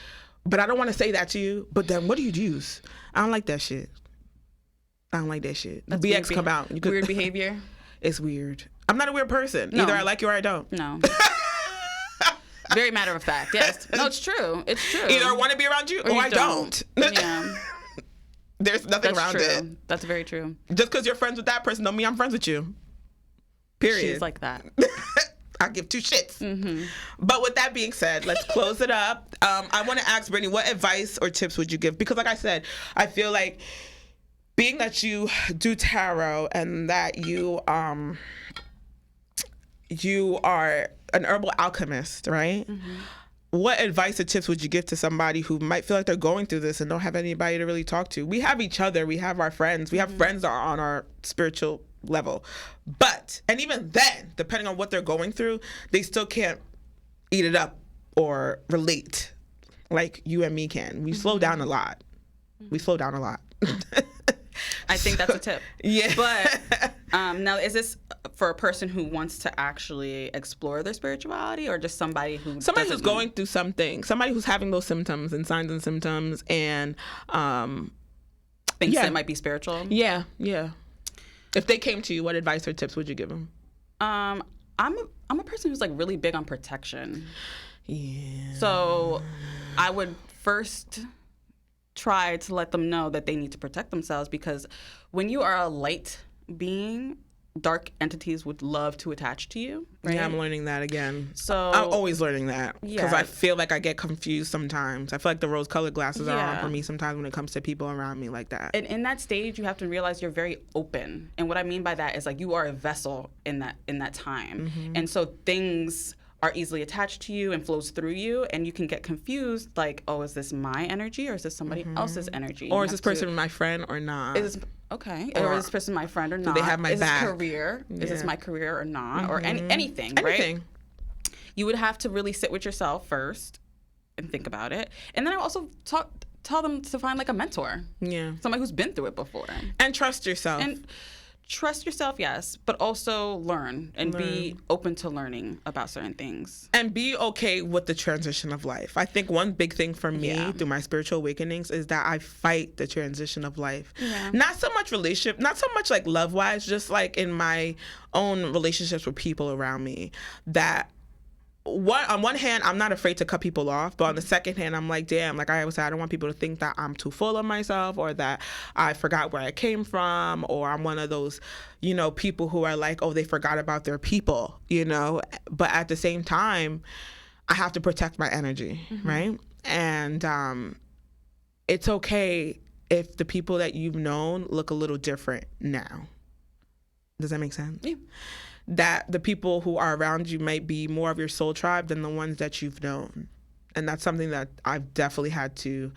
But I don't want to say that to you. But then what do you use? I don't like that shit. I don't like that shit. The BX come out. Weird behavior. It's weird. I'm not a weird person. No. Either I like you or I don't. No. Very matter of fact. Yes. No, it's true. It's true. Either I want to be around you or I don't. Yeah. There's nothing around it. That's very true. Just because you're friends with that person don't mean I'm friends with you. Period. She's like that. I give two shits. But with that being said, let's close it up. I want to ask Brittany, what advice or tips would you give? Because like I said, I feel like being that you do tarot and that you are an herbal alchemist, right? What advice or tips would you give to somebody who might feel like they're going through this and don't have anybody to really talk to? We have each other. We have our friends. We have friends that are on our spiritual level. But, and even then, depending on what they're going through, they still can't eat it up or relate like you and me can. We slow down a lot. We slow down a lot. I think that's a tip. Yeah. But now, is this for a person who wants to actually explore their spirituality, or just somebody who's going through something, somebody who's having those symptoms and signs and symptoms and thinks it might be spiritual? Yeah. If they came to you, what advice or tips would you give them? I'm a person who's like really big on protection. Yeah. So I would first try to let them know that they need to protect themselves, because when you are a light being, dark entities would love to attach to you. Right? Yeah, I'm learning that again. So I'm always learning that, because Yeah. I feel like I get confused sometimes. I feel like the rose-colored glasses are on for me sometimes when it comes to people around me like that. And in that stage, you have to realize you're very open. And what I mean by that is like you are a vessel in that time. And so things are easily attached to you and flows through you, and you can get confused like, oh, is this my energy or is this somebody else's energy? Or is this person my friend or not? Or is this person my friend or not? Do they have my back? Is this career? Yeah. Is this my career or not? Or anything, right? You would have to really sit with yourself first and think about it. And then I also tell them to find like a mentor. Yeah. Somebody who's been through it before. And trust yourself. And trust yourself, yes, but also learn and be open to learning about certain things. And be okay with the transition of life. I think one big thing for me through my spiritual awakenings is that I fight the transition of life. Yeah. Not so much relationship, not so much like love-wise, just like in my own relationships with people around me, that on one hand, I'm not afraid to cut people off, but on the second hand, I'm like, damn, like I always say, I don't want people to think that I'm too full of myself or that I forgot where I came from, or I'm one of those, you know, people who are like, oh, they forgot about their people, you know, but at the same time, I have to protect my energy, right? And it's okay if the people that you've known look a little different now. Does that make sense? Yeah. That the people who are around you might be more of your soul tribe than the ones that you've known. And that's something that I've definitely had to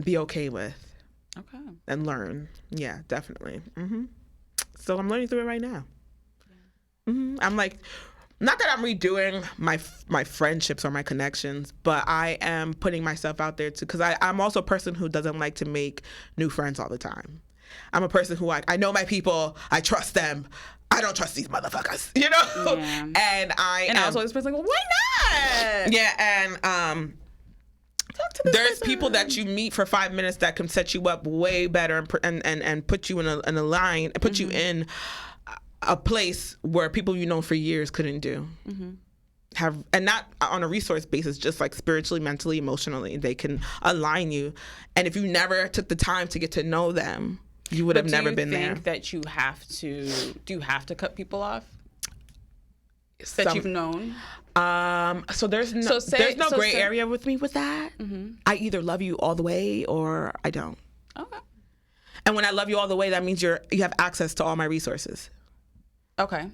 be okay with. Okay. And learn. Yeah, definitely. So I'm learning through it right now. I'm like, not that I'm redoing my friendships or my connections, but I am putting myself out there too, because I'm also a person who doesn't like to make new friends all the time. I'm a person who I know my people, I trust them. I don't trust these motherfuckers, you know? Yeah. And I was always like, well, why not? Yeah, and there's people that you meet for 5 minutes that can set you up way better and put you in a line, put you in a place where people you know for years couldn't do. And not on a resource basis, just like spiritually, mentally, emotionally, they can align you. And if you never took the time to get to know them, you would have never been there. Do you think that do you have to cut people off that you've known? So there's no gray area with me with that. I either love you all the way or I don't. Okay. And when I love you all the way, that means you have access to all my resources. Okay.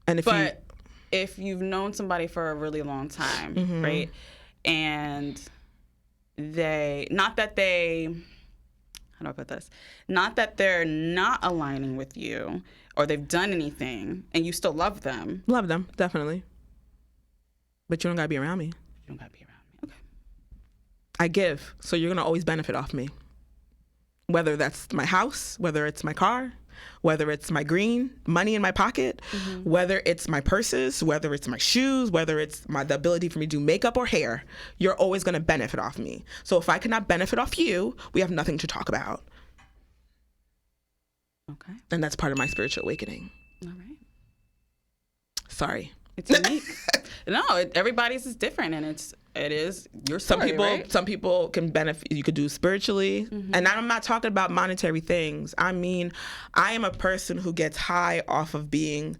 And if you've known somebody for a really long time, right? And how do I put this? Not that they're not aligning with you or they've done anything and you still love them. Love them, definitely. But you don't gotta be around me. You don't gotta be around me. Okay. I give, so you're gonna always benefit off me. Whether that's my house, whether it's my car, whether it's my green money in my pocket, whether it's my purses, whether it's my shoes, whether it's the ability for me to do makeup or hair, you're always going to benefit off me. So if I cannot benefit off you, we have nothing to talk about. Okay. And that's part of my spiritual awakening. All right. Sorry. It's unique. No, everybody's is different, and it is your story, right? Some people can benefit. You could do spiritually, and I'm not talking about monetary things. I mean, I am a person who gets high off of being.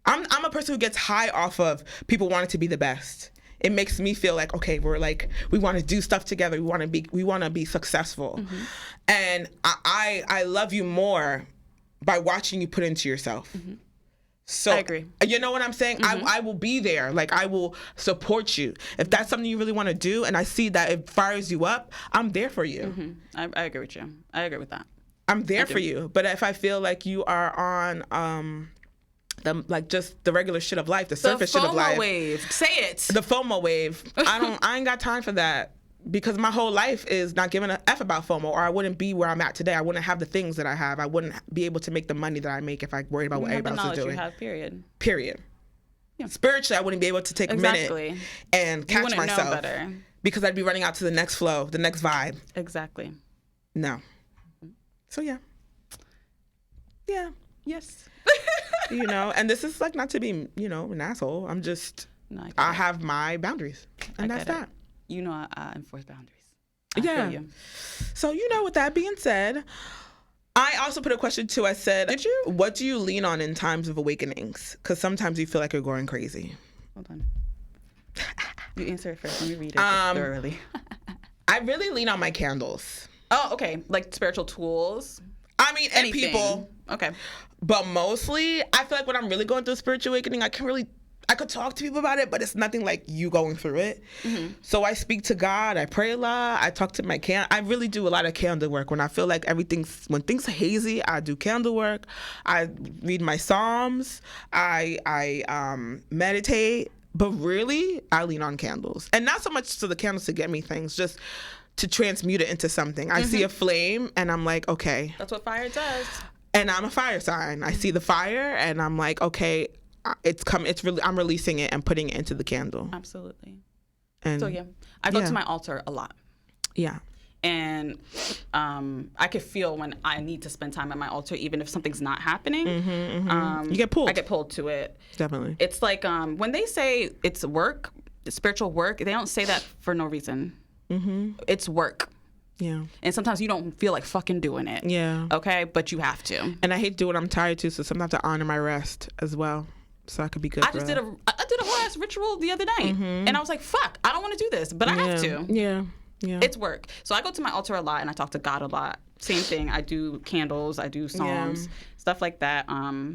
I'm a person who gets high off of people wanting to be the best. It makes me feel like, okay, we want to do stuff together. We want to be successful, and I love you more by watching you put into yourself. So I agree. You know what I'm saying? I will be there. Like, I will support you. If that's something you really want to do and I see that it fires you up, I'm there for you. I agree with you. I agree with that. I'm there for you. But if I feel like you are on just the regular shit of life, the surface shit of life. The FOMO wave. Say it. The FOMO wave. I ain't got time for that. Because my whole life is not giving a F about FOMO, or I wouldn't be where I'm at today. I wouldn't have the things that I have. I wouldn't be able to make the money that I make if I worried about what everybody else is doing. You have, period. Yeah. Spiritually, I wouldn't be able to take a minute and catch myself. Know better. Because I'd be running out to the next flow, the next vibe. Exactly. No. So yeah. Yeah. Yes. You know, and this is like not to be, an asshole. I'm just, I have my boundaries. And that's that. You know, I enforce boundaries. Yeah. So, with that being said, I also put a question too. I said, did you? What do you lean on in times of awakenings? Because sometimes you feel like you're going crazy. Hold on. You answer it first. Let me read it thoroughly. I really lean on my candles. Oh, okay. Like spiritual tools? I mean, and people. Okay. But mostly, I feel like when I'm really going through a spiritual awakening, I could talk to people about it, but it's nothing like you going through it. So I speak to God. I pray a lot. I talk to my I really do a lot of candle work. When I feel like when things are hazy, I do candle work. I read my Psalms. I meditate. But really, I lean on candles. And not so much to the candles to get me things, just to transmute it into something. I see a flame, and I'm like, okay. That's what fire does. And I'm a fire sign. I see the fire, and I'm like, okay, it's come. It's really. I'm releasing it and putting it into the candle. Absolutely. And So yeah, I go to my altar a lot. Yeah. And I could feel when I need to spend time at my altar, even if something's not happening. You get pulled. I get pulled to it. Definitely. It's like when they say it's work, spiritual work, they don't say that for no reason. It's work. Yeah. And sometimes you don't feel like fucking doing it. Yeah. Okay? But you have to. And I hate to do what I'm tired to, so sometimes I have to honor my rest as well. So I could be good. I did a whole ass ritual the other night. And I was like, fuck, I don't want to do this, but I have to. Yeah. Yeah. It's work. So I go to my altar a lot and I talk to God a lot. Same thing. I do candles. I do psalms, stuff like that.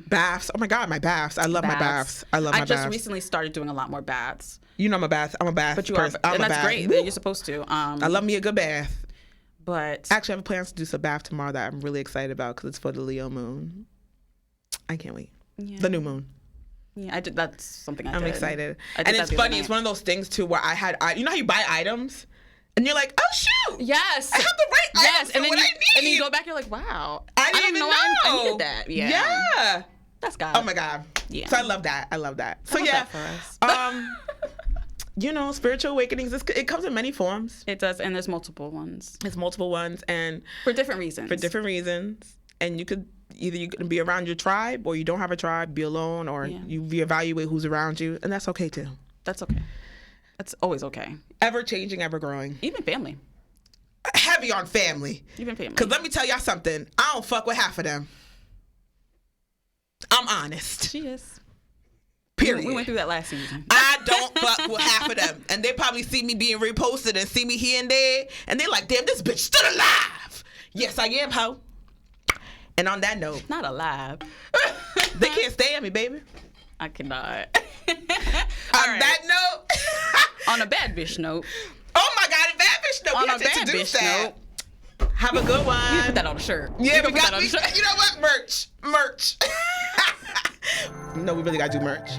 Baths. Oh my God, my baths. I love my baths. I love my baths. I just recently started doing a lot more baths. You know I'm a bath. I'm a bath. But you person. are, and that's great. Woo. You're supposed to. I love me a good bath. But actually, I have plans to do some bath tomorrow that I'm really excited about because it's for the Leo moon. I can't wait. Yeah. The new moon. Yeah, I did. That's something I did. I'm excited. And it's funny. It's one of those things too where you know how you buy items and you're like, oh shoot. Yes. I have the right items for what I need. And then you go back, you're like, wow. I didn't even know. I needed that. Yeah. Yeah. That's God. Oh my God. Yeah. So I love that. So yeah. That for us. You know, spiritual awakenings, it comes in many forms. It does, and there's multiple ones. There's multiple ones, and for different reasons. And you could either you can be around your tribe, or you don't have a tribe, be alone, or you reevaluate who's around you, and that's okay too. That's okay. That's always okay. Ever changing, ever growing. Even family. Heavy on family. Even family. Because let me tell y'all something. I don't fuck with half of them. I'm honest. She is. Period. We went through that last season. I don't fuck with half of them. And they probably see me being reposted and see me here and there. And they're like, damn, this bitch still alive. Yes, I am, ho. And on that note. Not alive. They can't stay at me, baby. I cannot. On that note. On a bad bitch note. Oh my God, a bad bitch note. On a bad bitch note. Have a good one. You put that on a shirt. Yeah, we got you know what? Merch. No, we really gotta do merch.